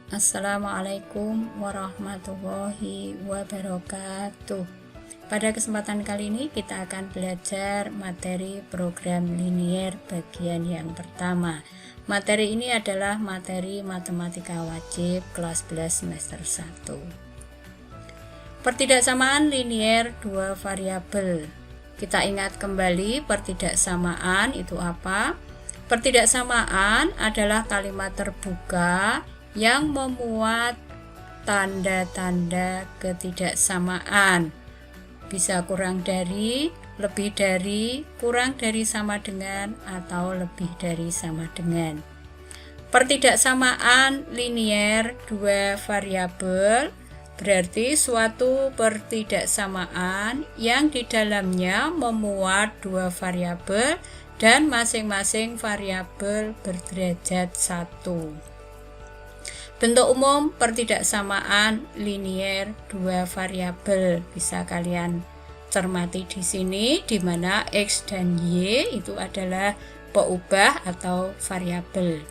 Assalamualaikum warahmatullahi wabarakatuh. Pada kesempatan kali ini kita akan belajar materi program linier bagian yang pertama. Materi ini adalah materi matematika wajib kelas 11 semester 1. Pertidaksamaan linier dua variabel. Kita ingat kembali pertidaksamaan itu apa? Pertidaksamaan adalah kalimat terbuka yang memuat tanda-tanda ketidaksamaan. Bisa kurang dari, lebih dari, kurang dari sama dengan, atau lebih dari sama dengan. Pertidaksamaan linier dua variabel berarti suatu pertidaksamaan yang di dalamnya memuat dua variabel dan masing-masing variabel berderajat 1. Bentuk umum pertidaksamaan linier dua variabel bisa kalian cermati di sini, di mana X dan Y itu adalah peubah atau variabel.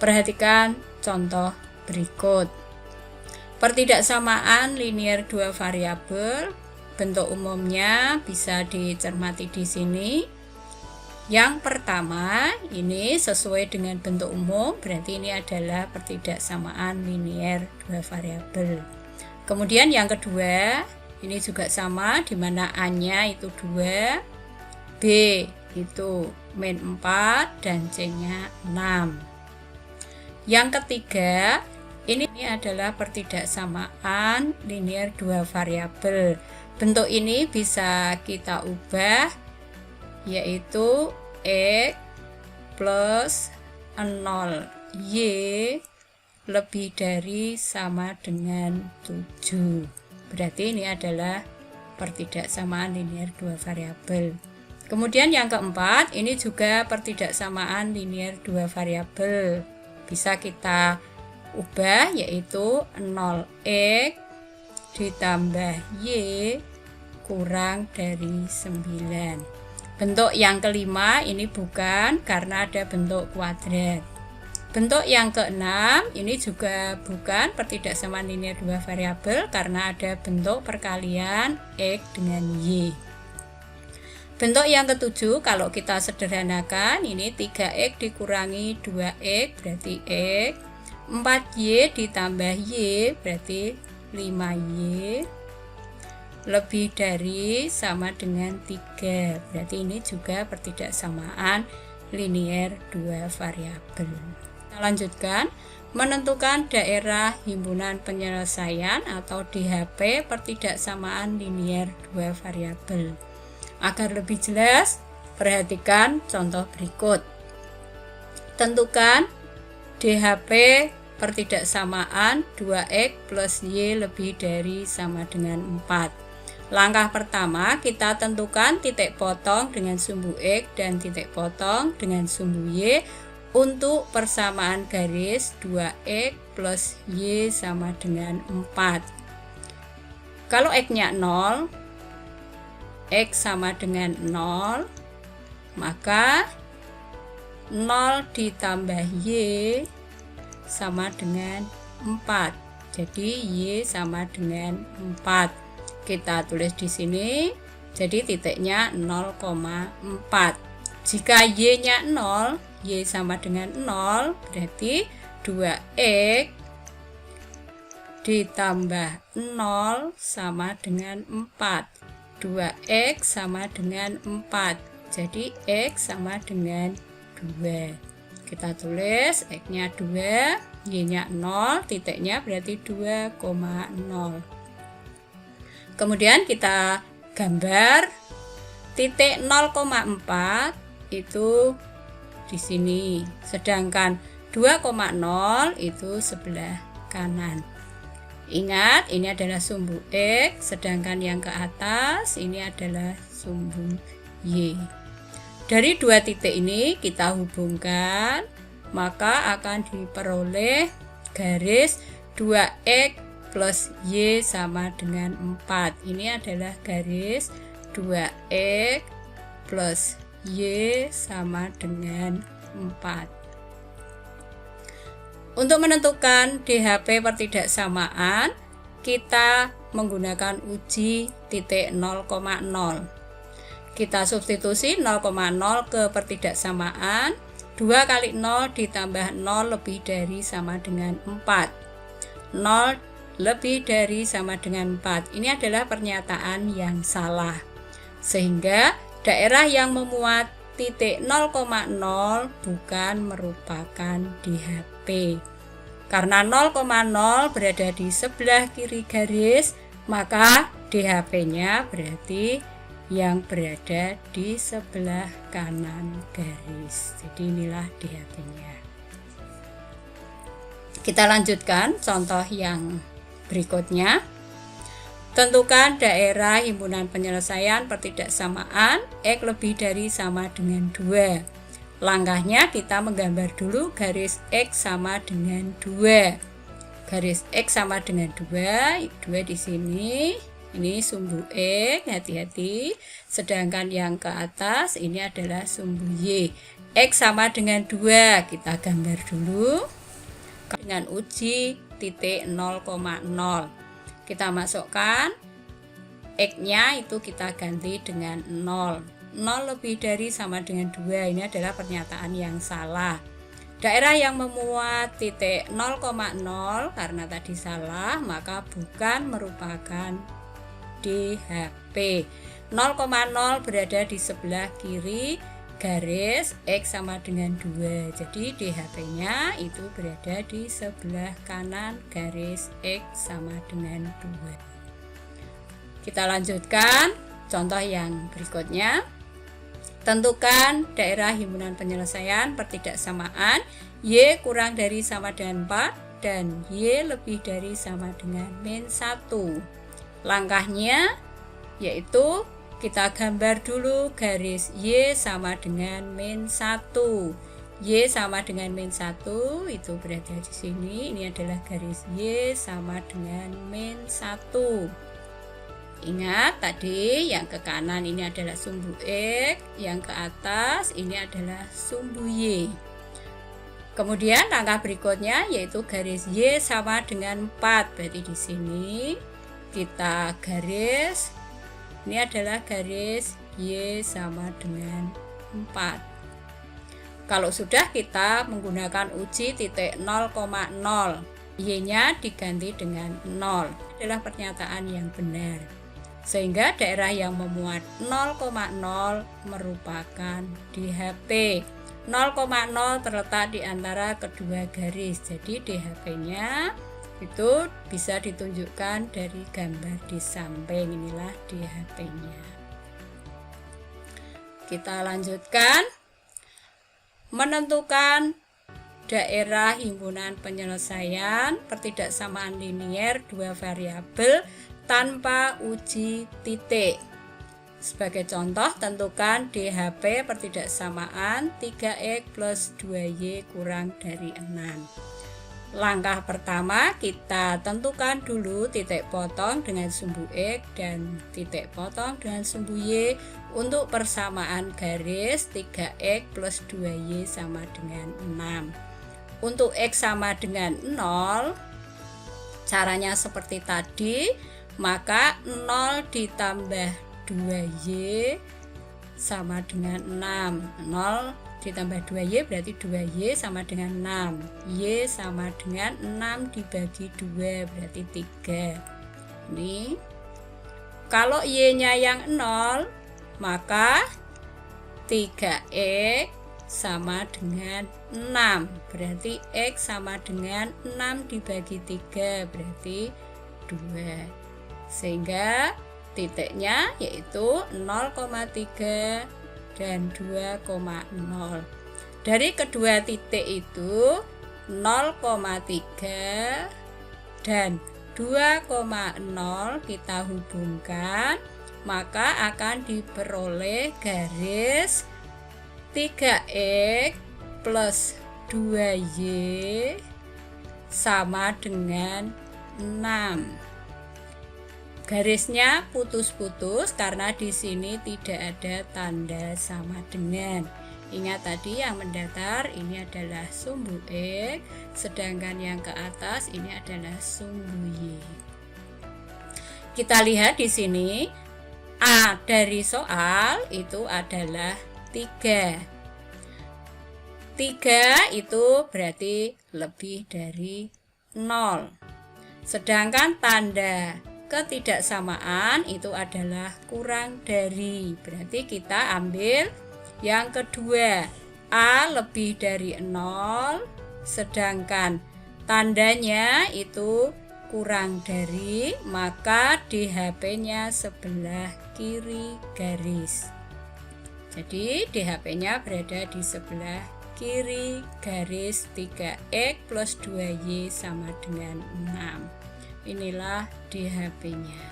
Perhatikan contoh berikut. Pertidaksamaan linier dua variabel, bentuk umumnya bisa dicermati di sini. Yang pertama, ini sesuai dengan bentuk umum, berarti ini adalah pertidaksamaan linier dua variabel. Kemudian yang kedua, ini juga sama, di mana A-nya itu 2, B itu min 4, dan C-nya 6. Yang ketiga, ini adalah pertidaksamaan linier dua variabel. Bentuk ini bisa kita ubah, yaitu X plus 0 Y lebih dari sama dengan 7. Berarti ini adalah pertidaksamaan linier dua variabel. Kemudian yang keempat, ini juga pertidaksamaan linier dua variabel. Bisa kita ubah, yaitu 0x ditambah Y kurang dari 9. Bentuk yang kelima ini bukan, karena ada bentuk kuadrat. Bentuk yang keenam ini juga bukan pertidaksamaan linier dua variabel, karena ada bentuk perkalian X dengan Y. Bentuk yang ketujuh, kalau kita sederhanakan, ini 3x dikurangi 2x berarti X, 4y ditambah Y berarti 5y lebih dari sama dengan 3. Berarti ini juga pertidaksamaan linier dua variabel. Kita lanjutkan, menentukan daerah himpunan penyelesaian atau DHP pertidaksamaan linier dua variabel. Agar lebih jelas, perhatikan contoh berikut. Tentukan DHP pertidaksamaan 2x plus Y lebih dari sama dengan 4. Langkah pertama, kita tentukan titik potong dengan sumbu X dan titik potong dengan sumbu Y untuk persamaan garis 2x plus Y sama dengan 4. Kalau X-nya 0, X sama dengan 0, maka 0 ditambah Y sama dengan 4. Jadi Y sama dengan 4. Kita tulis di sini, jadi titiknya 0,4. Jika Y-nya 0, Y sama dengan 0, berarti 2x ditambah 0 sama dengan 4. 2x sama dengan 4. Jadi X sama dengan 2. Kita tulis X-nya 2, Y-nya 0, titiknya berarti 2,0. Kemudian kita gambar titik 0,4 itu di sini, sedangkan 2,0 itu sebelah kanan. Ingat, ini adalah sumbu X, sedangkan yang ke atas ini adalah sumbu Y. Dari dua titik ini kita hubungkan, maka akan diperoleh garis 2x plus Y sama dengan 4. Ini adalah garis 2x plus Y sama dengan 4. Untuk menentukan DHP pertidaksamaan, kita menggunakan uji titik 0,0. Kita substitusi 0,0 ke pertidaksamaan. 2 kali 0 ditambah 0 lebih dari sama dengan 4. 0 lebih dari sama dengan 4. Ini adalah pernyataan yang salah. Sehingga daerah yang memuat titik 0,0 bukan merupakan DHP. Karena 0,0 berada di sebelah kiri garis, maka DHP-nya berarti yang berada di sebelah kanan garis. Jadi inilah DHP-nya. Kita lanjutkan contoh yang berikutnya. Tentukan daerah himpunan penyelesaian pertidaksamaan X lebih dari sama dengan 2. Langkahnya kita menggambar dulu garis X sama dengan 2. Garis X sama dengan 2, 2 di sini. Ini sumbu X, hati-hati. Sedangkan yang ke atas ini adalah sumbu Y. X sama dengan 2, kita gambar dulu dengan uji titik 0,0. Kita masukkan X-nya itu kita ganti dengan 0. 0 lebih dari sama dengan 2, ini adalah pernyataan yang salah. Daerah yang memuat titik 0,0 karena tadi salah, maka bukan merupakan DHP. 0,0 berada di sebelah kiri garis X sama dengan 2. Jadi DHP-nya itu berada di sebelah kanan garis X sama dengan 2. Kita lanjutkan contoh yang berikutnya. Tentukan daerah himpunan penyelesaian pertidaksamaan Y kurang dari sama dengan 4 dan Y lebih dari sama dengan min 1. Langkahnya yaitu kita gambar dulu garis Y sama dengan min 1. Y sama dengan min 1 itu berada di sini. Ini adalah garis Y sama dengan min 1. Ingat tadi yang ke kanan ini adalah sumbu X, yang ke atas ini adalah sumbu Y. Kemudian langkah berikutnya yaitu garis Y sama dengan 4. Berarti di sini kita garis, ini adalah garis Y sama dengan 4. Kalau sudah, kita menggunakan uji titik 0,0. Y-nya diganti dengan 0. Adalah pernyataan yang benar. Sehingga daerah yang memuat 0,0 merupakan DHP. 0,0 terletak di antara kedua garis. Jadi DHP-nya itu bisa ditunjukkan dari gambar di samping. Inilah DHP-nya. Kita lanjutkan. Menentukan daerah himpunan penyelesaian pertidaksamaan linier dua variabel tanpa uji titik. Sebagai contoh, tentukan DHP pertidaksamaan 3X plus 2Y kurang dari 6. Langkah pertama, kita tentukan dulu titik potong dengan sumbu X dan titik potong dengan sumbu Y untuk persamaan garis 3X plus 2Y sama dengan 6. Untuk X sama dengan 0, caranya seperti tadi, maka 0 ditambah 2Y sama dengan 6. 0 ditambah 2Y berarti 2Y sama dengan 6. Y sama dengan 6 dibagi 2 berarti 3. Ini kalau Y-nya yang 0, maka 3X sama dengan 6. Berarti X sama dengan 6 dibagi 3 berarti 2. Sehingga titiknya yaitu 0,3 dan 2,0. Dari kedua titik itu 0,3 dan 2,0 kita hubungkan, maka akan diperoleh garis 3X plus 2Y sama dengan 6. Garisnya putus-putus karena di sini tidak ada tanda sama dengan. Ingat tadi yang mendatar ini adalah sumbu X, sedangkan yang ke atas ini adalah sumbu Y. Kita lihat di sini A dari soal itu adalah 3. 3 itu berarti lebih dari 0. Sedangkan tanda ketidaksamaan itu adalah kurang dari. Berarti kita ambil yang kedua, A lebih dari 0, sedangkan tandanya itu kurang dari, maka DHP-nya sebelah kiri garis. Jadi DHP-nya berada di sebelah kiri garis 3X plus 2Y sama dengan 6. Inilah DHP-nya.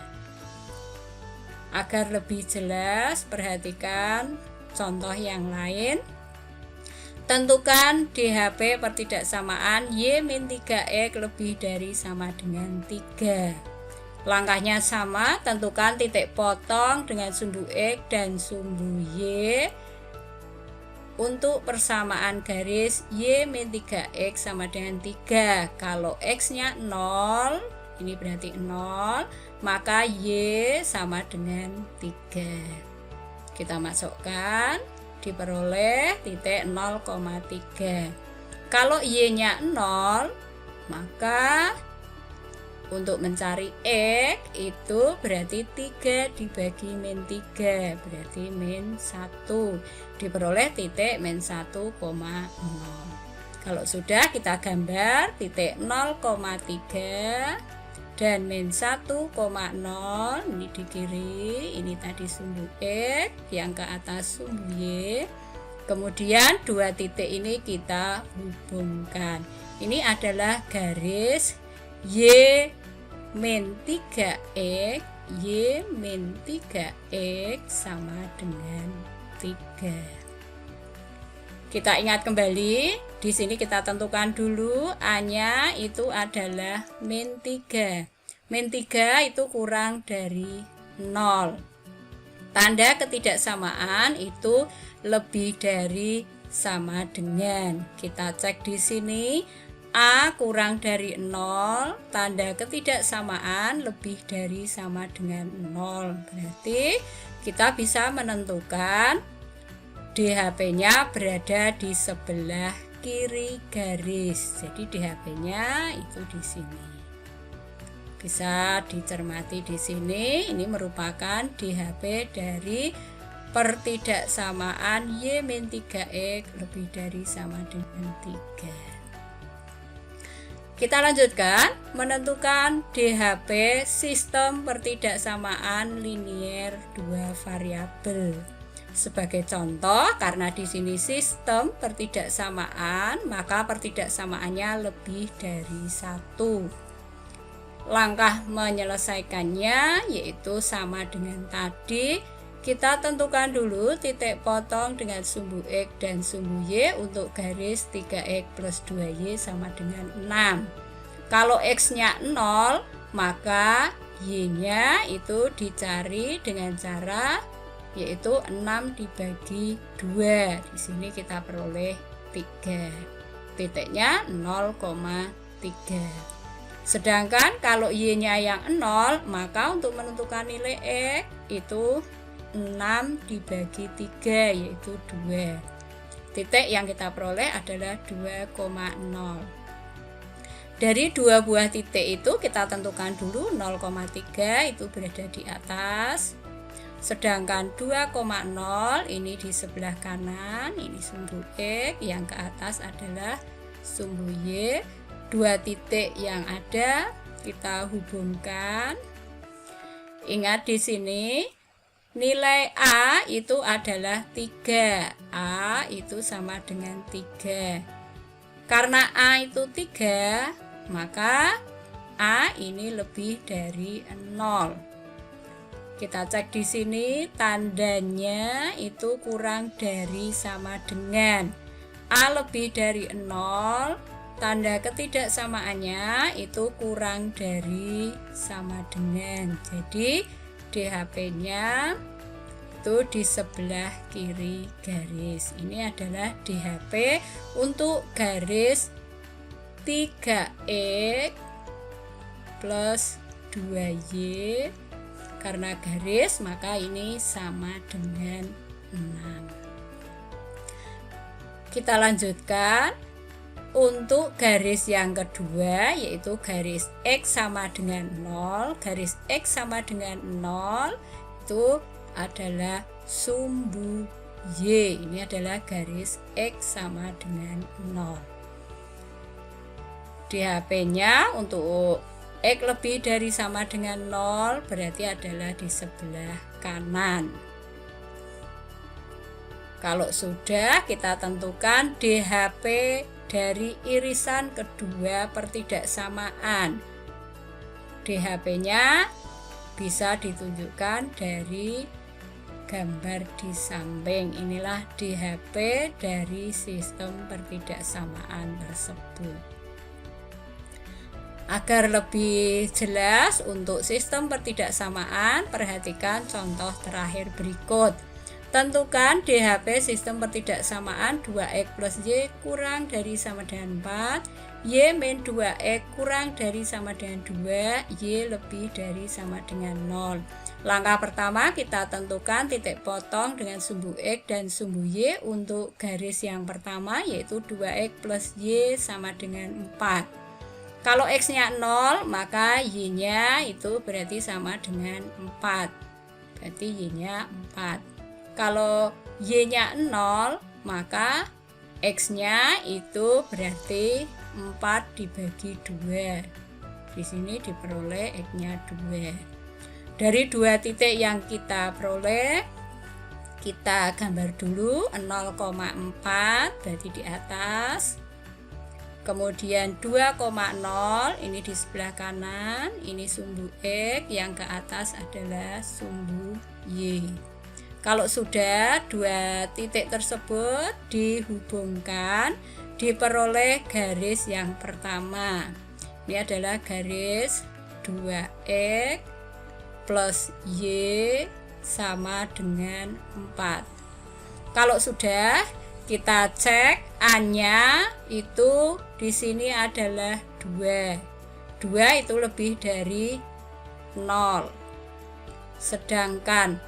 Agar lebih jelas, perhatikan contoh yang lain. Tentukan DHP pertidaksamaan Y-3X lebih dari sama dengan 3. Langkahnya sama, tentukan titik potong dengan sumbu X dan sumbu Y. Untuk persamaan garis Y-3X sama dengan 3. Kalau X-nya 0, ini berarti 0, maka Y sama dengan 3. Kita masukkan, diperoleh titik 0,3. Kalau Y-nya 0, maka untuk mencari X itu berarti 3 dibagi min 3, berarti min 1. Diperoleh titik min 1,0. Kalau sudah, kita gambar titik 0,3 dan min 1,0 ini di kiri, ini tadi sumbu X, yang ke atas sumbu Y. Kemudian dua titik ini kita hubungkan. Ini adalah garis Y min 3X, Y min 3X sama dengan 3. Kita ingat kembali, di sini kita tentukan dulu A-nya itu adalah min 3. Min 3 itu kurang dari 0. Tanda ketidaksamaan itu lebih dari sama dengan. Kita cek di sini, A kurang dari 0, tanda ketidaksamaan lebih dari sama dengan 0. Berarti kita bisa menentukan DHP-nya berada di sebelah kiri garis. Jadi DHP-nya itu di sini. Bisa dicermati di sini, ini merupakan DHP dari pertidaksamaan Y-3X lebih dari sama dengan 3. Kita lanjutkan, menentukan DHP sistem pertidaksamaan linier 2 variabel. Sebagai contoh, karena di sini sistem pertidaksamaan, maka pertidaksamaannya lebih dari 1. Langkah menyelesaikannya yaitu sama dengan tadi. Kita tentukan dulu titik potong dengan sumbu X dan sumbu Y untuk garis 3X plus 2Y sama dengan 6. Kalau X-nya 0, maka Y-nya itu dicari dengan cara yaitu 6 dibagi 2. Di sini kita peroleh 3. Titiknya 0,3. Sedangkan kalau Y-nya yang 0, maka untuk menentukan nilai X itu 6 dibagi 3 yaitu 2. Titik yang kita peroleh adalah 2,0. Dari dua buah titik itu kita tentukan dulu 0,3 itu berada di atas. Sedangkan 2,0 ini di sebelah kanan, ini sumbu X, yang ke atas adalah sumbu Y. Dua titik yang ada kita hubungkan. Ingat di sini nilai A itu adalah 3. A itu sama dengan 3. Karena A itu 3, maka A ini lebih dari 0. Kita cek di sini tandanya itu kurang dari sama dengan. A lebih dari 0. Tanda ketidaksamaannya itu kurang dari sama dengan. Jadi DHP-nya yaitu di sebelah kiri garis. Ini adalah DHP untuk garis 3X plus 2Y. Karena garis maka ini sama dengan 6. Kita lanjutkan untuk garis yang kedua, yaitu garis X sama dengan 0. Garis X sama dengan 0 itu adalah sumbu Y. Ini adalah garis X sama dengan 0. DHP-nya untuk X lebih dari sama dengan 0 berarti adalah di sebelah kanan. Kalau sudah, kita tentukan DHP dari irisan kedua pertidaksamaan. DHP-nya bisa ditunjukkan dari gambar di samping. Inilah DHP dari sistem pertidaksamaan tersebut. Agar lebih jelas untuk sistem pertidaksamaan, perhatikan contoh terakhir berikut. Tentukan DHP sistem pertidaksamaan 2X plus Y kurang dari sama dengan 4, Y min 2X kurang dari sama dengan 2, Y lebih dari sama dengan 0. Langkah pertama, kita tentukan titik potong dengan sumbu X dan sumbu Y untuk garis yang pertama, yaitu 2X plus Y sama dengan 4. Kalau X-nya 0, maka Y-nya itu berarti sama dengan 4. Berarti Y-nya 4. Kalau Y-nya 0, maka X-nya itu berarti 4 dibagi 2. Di sini diperoleh X-nya 2. Dari dua titik yang kita peroleh, kita gambar dulu 0,4 berarti di atas. Kemudian 2,0 ini di sebelah kanan, ini sumbu X, yang ke atas adalah sumbu Y. Kalau sudah dua titik tersebut dihubungkan, diperoleh garis yang pertama. Ini adalah garis 2X plus Y sama dengan 4. Kalau sudah, kita cek A-nya itu di sini adalah 2. 2 itu lebih dari 0. Sedangkan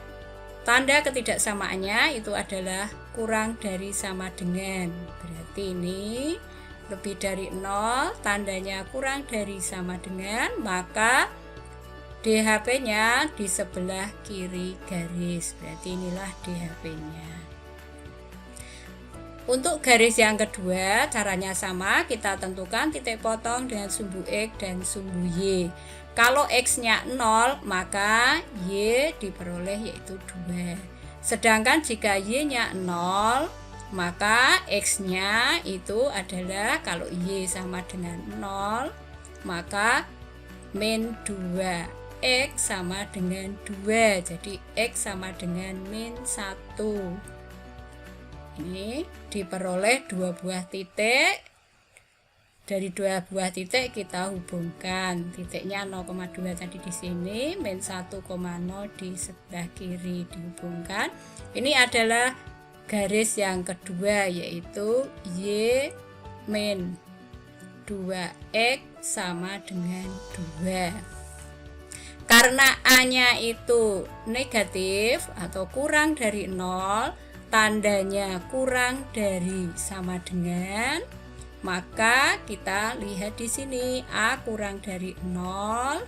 tanda ketidaksamaannya itu adalah kurang dari sama dengan. Berarti ini lebih dari 0, tandanya kurang dari sama dengan, maka DHP-nya di sebelah kiri garis. Berarti inilah DHP-nya. Untuk garis yang kedua, caranya sama, kita tentukan titik potong dengan sumbu X dan sumbu Y. Kalau X-nya 0, maka Y diperoleh yaitu 2. Sedangkan jika Y-nya 0, maka X-nya itu adalah, kalau Y sama dengan 0, maka min 2. X sama dengan 2, jadi X sama dengan min 1. Ini diperoleh dua buah titik. Dari dua buah titik kita hubungkan. Titiknya 0,2 tadi di sini, min 1,0 di sebelah kiri dihubungkan. Ini adalah garis yang kedua, yaitu Y min 2X sama dengan 2. Karena A-nya itu negatif atau kurang dari 0, tandanya kurang dari sama dengan, maka kita lihat di sini A kurang dari 0,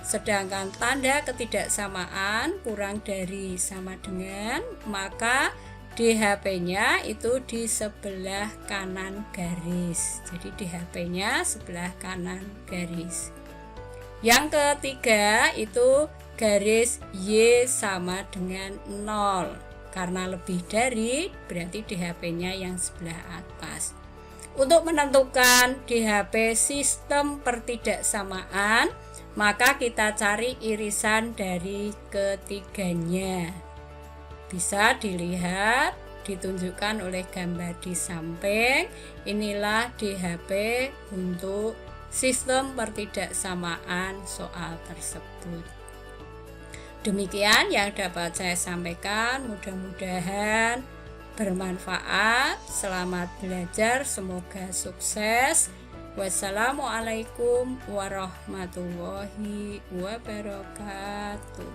sedangkan tanda ketidaksamaan kurang dari sama dengan, maka DHP-nya itu di sebelah kanan garis. Jadi DHP-nya sebelah kanan garis. Yang ketiga itu garis Y sama dengan 0. Karena lebih dari, berarti DHP-nya yang sebelah atas. Untuk menentukan DHP sistem pertidaksamaan, maka kita cari irisan dari ketiganya. Bisa dilihat, ditunjukkan oleh gambar di samping. Inilah DHP untuk sistem pertidaksamaan soal tersebut. Demikian yang dapat saya sampaikan, mudah-mudahan bermanfaat. Selamat belajar, semoga sukses. Wassalamualaikum warahmatullahi wabarakatuh.